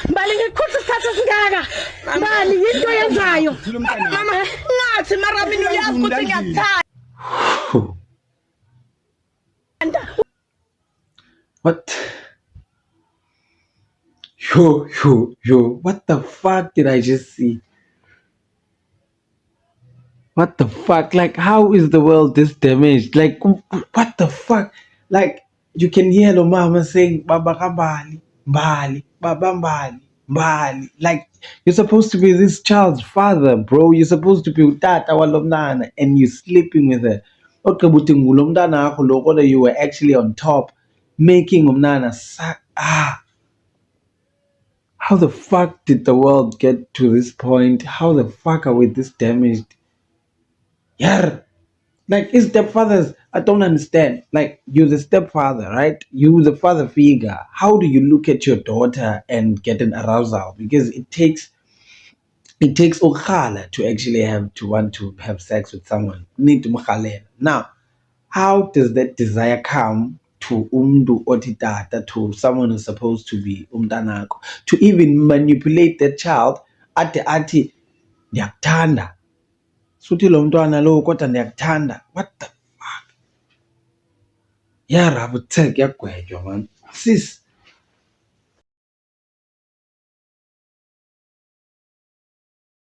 Mbali ngikhuthi isikhathi esingaka. Mbali into yenzayo. Mama ngathi mara mina uyazi ukuthi ngiyakuthanda. What? Yo, what the fuck did I just see? What the fuck? Like, how is the world this damaged? Like, what the fuck? Like, you can hear the mama saying, Baba Kambali, Mbali, Baba Mbali, Mbali. Like, you're supposed to be this child's father, bro. You're supposed to be Tata Walomnana, and you're sleeping with her. Okay, but you were actually on top, making Umnana How the fuck did the world get to this point? How the fuck are we this damaged? Yeah. Like, his stepfathers, I don't understand. Like, you're the stepfather, right? You the father figure. How do you look at your daughter and get an arousal? Because it takes okhala to actually have to want to have sex with someone. Need to mkhalela. Now, how does that desire come to umntu otitata, to someone who's supposed to be umntanakho, to even manipulate that child ati ndiyakuthanda suthi lo mntwana lo kodwa ndiyakuthanda? What the fuck? Yarabuthe kuyagwetywa man. Sis,